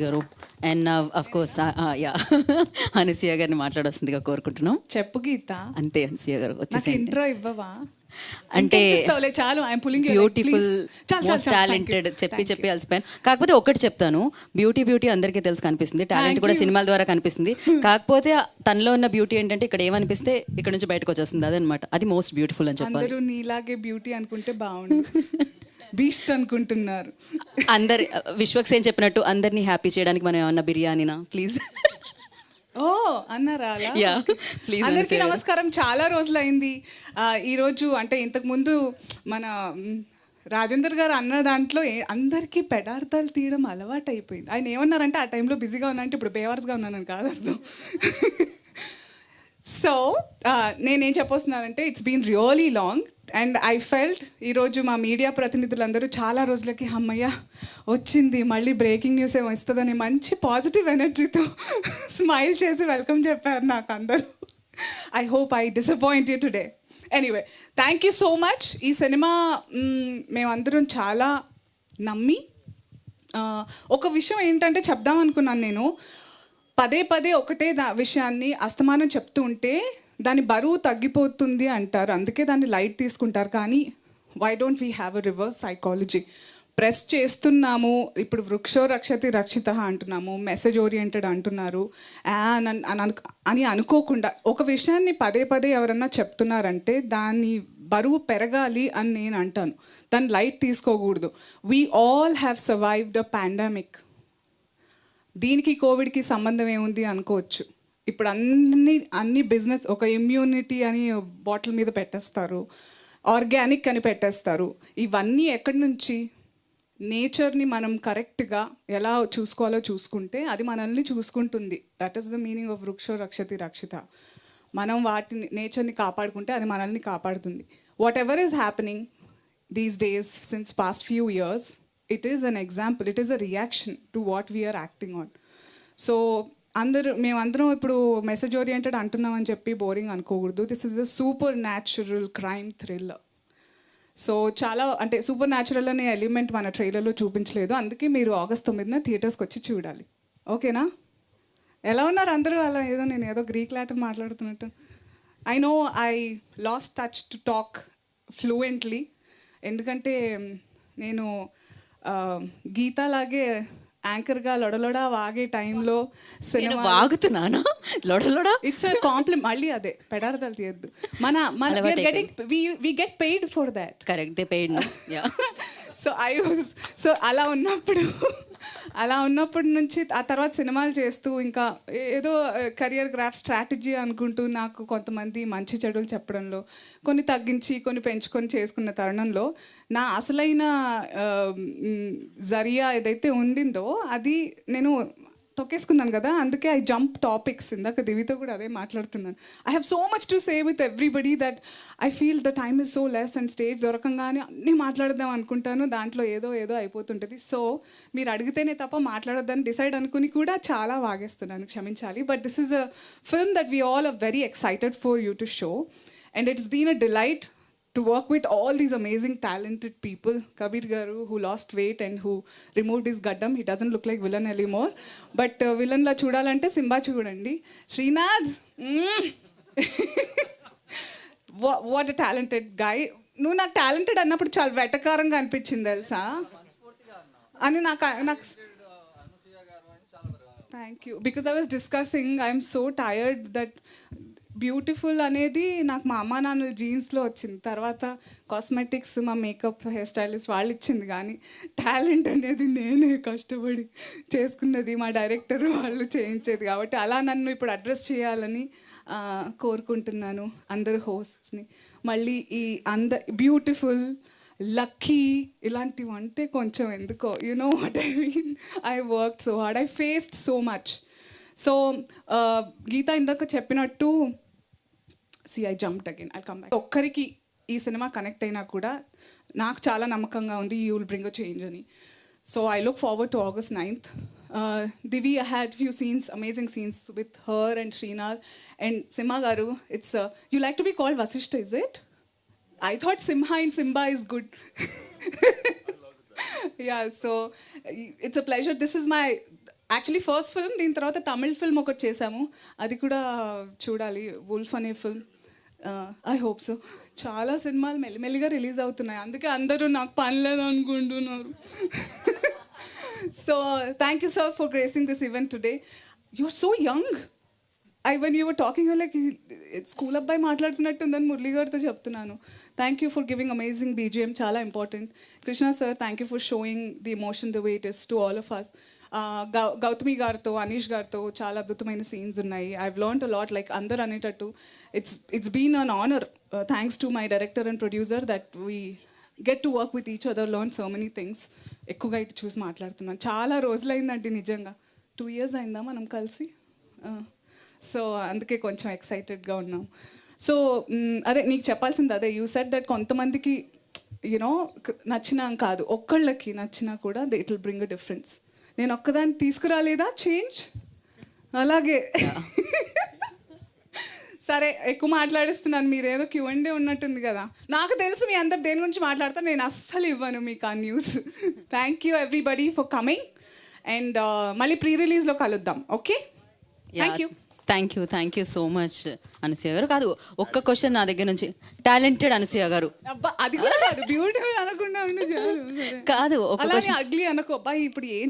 గారు and of course yeah Anasuya గారిని మాట్లాడొస్తుందిగా కోరుకుంటున్నాం. చెప్పు గీత. అంతే అనసూయ గారు నాకు వచ్చేసి ఇంట్రో ఇవ్వవా? అంటే ఇంకెక్కిస్తావులే, చాలు. I'm pulling beautiful most talented చెప్పి అలసిపోయాను. కాకపోతే ఒక్కటి చెప్తాను, బ్యూటీ అందరికీ తెలుసు కనిపిస్తుంది, టాలెంట్ కూడా సినిమాల ద్వారా కనిపిస్తుంది. కాకపోతే తనలో ఉన్న బ్యూటీ ఏంటంటే ఇక్కడ ఏమనిపిస్తే ఇక్కడ నుంచి బయటకు వచ్చేస్తుంది, అదనమాట. అది మోస్ట్ బ్యూటిఫుల్ అని చెప్పాలి. అందరూ నీలాగే బ్యూటీ అనుకుంటే బాగుండు. బీస్ట్ అనుకుంటున్నారు అందరి విశ్వక్సేన్ చెప్పినట్టు అందరినీ హ్యాపీ చేయడానికి మనం ఏమన్నా బిర్యానీనా ప్లీజ్. ఓ అన్నారా? Yeah please. అందరికీ నమస్కారం. చాలా రోజులైంది. ఈరోజు అంటే ఇంతకుముందు మన రాజేందర్ గారు అన్న దాంట్లో అందరికీ పెడార్థాలు తీయడం అలవాటు అయిపోయింది. ఆయన ఏమన్నారంటే ఆ టైంలో బిజీగా ఉన్నానంటే ఇప్పుడు బేవర్స్గా ఉన్నానని కాదు అర్థం. సో నేనేం చెప్పొస్తున్నానంటే it's been really long and I felt ఈరోజు మా మీడియా ప్రతినిధులందరూ చాలా రోజులకి అమ్మయ్య వచ్చింది, మళ్ళీ బ్రేకింగ్ న్యూస్ ఏమో ఇస్తుందని మంచి పాజిటివ్ ఎనర్జీతో స్మైల్ చేసి వెల్కమ్ చెప్పారు నాకు అందరూ. I hope I disappoint you today. Anyway, thank you so much. ఈ సినిమా మేమందరం చాలా నమ్మి ఒక విషయం ఏంటంటే చెప్దాం అనుకున్నాను నేను. పదే ఒకటే విషయాన్ని అస్తమానం చెప్తూ ఉంటే దాని బరువు తగ్గిపోతుంది అంటారు, అందుకే దాన్ని లైట్ తీసుకుంటారు. కానీ why don't we have a reverse psychology? Press చేస్తున్నాము, ఇప్పుడు వృక్షో రక్షతి రక్షిత అంటున్నాము, మెసేజ్ ఓరియంటెడ్ అంటున్నారు అని అనుకోకుండా ఒక విషయాన్ని పదే ఎవరన్నా చెప్తున్నారంటే దాని బరువు పెరగాలి అని నేను అంటాను. దాన్ని లైట్ తీసుకోకూడదు. We all have survived a pandemic. దీనికి కోవిడ్కి సంబంధం ఏముంది అనుకోవచ్చు. ఇప్పుడు అన్ని బిజినెస్ ఒక ఇమ్యూనిటీ అని బాటిల్ మీద పెట్టేస్తారు, ఆర్గానిక్ అని పెట్టేస్తారు. ఇవన్నీ ఎక్కడి నుంచి? నేచర్ని మనం కరెక్ట్గా ఎలా చూసుకోవాలో చూసుకుంటే అది మనల్ని చూసుకుంటుంది. That is the meaning of వృక్షో రక్షతి రక్షిత. మనం వాటిని నేచర్ని కాపాడుకుంటే అది మనల్ని కాపాడుతుంది. Whatever is happening these days since past few years, it is an example, it is a reaction to what we are acting on. So మేమందరం ఇప్పుడు మెసేజ్ ఓరియంటెడ్ అంటున్నామని చెప్పి బోరింగ్ అనుకోకూడదు. This is a super natural crime thriller. So చాలా అంటే super natural అనే element మన ట్రైలర్లో చూపించలేదు, అందుకే మీరు ఆగస్ట్ 9న థియేటర్స్కి వచ్చి చూడాలి. ఓకేనా? ఎలా ఉన్నారు అందరూ? అలా నేను ఏదో గ్రీక్ లాటిన్ మాట్లాడుతున్నట్టు. I know I lost touch to talk fluently, ఎందుకంటే నేను గీతలాగే యాంకర్గా లొడలొడ వాగే టైంలో సినిమా వాగుతున్నాను. లొడలొడ ఇట్స్ కాంప్లిమెంట్. మళ్ళీ అదే పెడార్థాలు తీయద్దు. We get paid for that. Correct, they paid. So అలా ఉన్నప్పటి నుంచి ఆ తర్వాత సినిమాలు చేస్తూ ఇంకా ఏదో కెరియర్ గ్రాఫ్ స్ట్రాటజీ అనుకుంటూ నాకు కొంతమంది మంచి చెడులు చెప్పడంలో కొన్ని తగ్గించి కొన్ని పెంచుకొని చేసుకున్న తరుణంలో నా అసలైన జరియా ఏదైతే ఉండిందో అది నేను తొక్కేసుకున్నాను కదా. అందుకే ఐ జంప్ టాపిక్స్. ఇందాక దివితో కూడా అదే మాట్లాడుతున్నాను. I have so much to say with everybody that I feel the time is so less and stage దొరకంగానే అన్నీ మాట్లాడదాం అనుకుంటాను, దాంట్లో ఏదో అయిపోతుంటుంది. సో మీరు అడిగితేనే తప్ప మాట్లాడొద్దని డిసైడ్ అనుకుని కూడా చాలా వాగేస్తున్నాను, క్షమించాలి. But this is a film that we all are very excited for you to show and it's been a delight to work with all these amazing talented people. Kabir Garu, who lost weight and who removed his gaddam, he doesn't look like villain anymore, but villain la chudalante Simba chudandi. Srinath, what a talented guy. నువ్వు నాకు talented అన్నప్పుడు చాలా వెటకారంగా అనిపించింది తెలుసా అని నాకు. Thank you. Because I was discussing, I'm so tired that beautiful అనేది నాకు మా అమ్మ నాన్నల జీన్స్లో వచ్చింది, తర్వాత కాస్మెటిక్స్ మా మేకప్ హెయిర్ స్టైలిస్ట్ వాళ్ళు ఇచ్చింది, కానీ టాలెంట్ అనేది నేనే కష్టపడి చేసుకున్నది, మా డైరెక్టర్ వాళ్ళు చేయించేది. కాబట్టి అలా నన్ను ఇప్పుడు అడ్రస్ చేయాలని కోరుకుంటున్నాను అందరు హోస్ట్స్ని. మళ్ళీ ఈ బ్యూటిఫుల్, లక్కీ ఇలాంటివి అంటే కొంచెం ఎందుకో know what I mean. I work so hard, I faced so much. So Geetha ఇందాక చెప్పినట్టు I jumped again, I come back. ఒక్కరికి ఈ సినిమా కనెక్ట్ అయినా కూడా నాకు చాలా నమ్మకంగా ఉంది you will bring a change అని. So I look forward to August 9th. Divi, I had few scenes, amazing scenes with her and Srinath and Simha Garu. It's you like to be called Vasishta, is it? I thought Simha and Simba is good. Yeah, so it's a pleasure. This is my actually first film, దీని తర్వాత Tamil film ఒకటి చేశాము, అది కూడా చూడాలి, wolf అనే film. I hope so. చాలా సినిమాలు మెల్లిమెల్లిగా రిలీజ్ అవుతున్నాయి, అందుకే అందరూ నాకు పని లేదు అనుకుంటున్నారు. So thank you sir for gracing this event today. You are so young. when you were talking, you were like, school అబ్బాయి మాట్లాడుతున్నట్టుందని మురళి గారితో చెప్తున్నాను. Thank you for giving amazing BGM, చాలా important. Krishna sir, thank you for showing the emotion the way it is to all of us. Gautami గారితో, అనీష్ గారితో చాలా అద్భుతమైన scenes ఉన్నాయి. I've learned a lot, like అందరు అనేటట్టు it's been an honour, thanks to my director and producer, that we get to work with each other, learn so many things. ఎక్కువగా ఇటు చూసి మాట్లాడుతున్నాను. చాలా రోజులైందండి నిజంగా, 2 years అయిందా మనం కలిసి. సో అందుకే కొంచెం ఎక్సైటెడ్గా ఉన్నాం. సో అదే నీకు చెప్పాల్సింది అదే, యూ సెడ్ దట్ కొంతమందికి యూనో నచ్చినా కాదు, ఒక్కళ్ళకి నచ్చినా కూడా it will bring a difference. నేను ఒక్కదాన్ని తీసుకురాలేదా చేంజ్? అలాగే సరే, ఎక్కువ మాట్లాడిస్తున్నాను, మీరేదో Q&A ఉన్నట్టుంది కదా. నాకు తెలుసు మీ అందరు దేని గురించి మాట్లాడతారు, నేను అస్సలు ఇవ్వను మీకు ఆ news. Thank you everybody for coming, and మళ్ళీ ప్రీ రిలీజ్లో కలుద్దాం. Okay, thank you so much Anasuya గారు. కాదు, ఒక్క క్వశ్చన్ నా దగ్గర నుంచి. టాలెంటెడ్ అనసూయ గారు. అబ్బా, అది కూడా కాదు, బ్యూటిఫుల్ అనకుండా ఉండే చాలు. కాదు, అలానే అగ్లీ అనుకో. అబ్బాయి ఇప్పుడు ఏం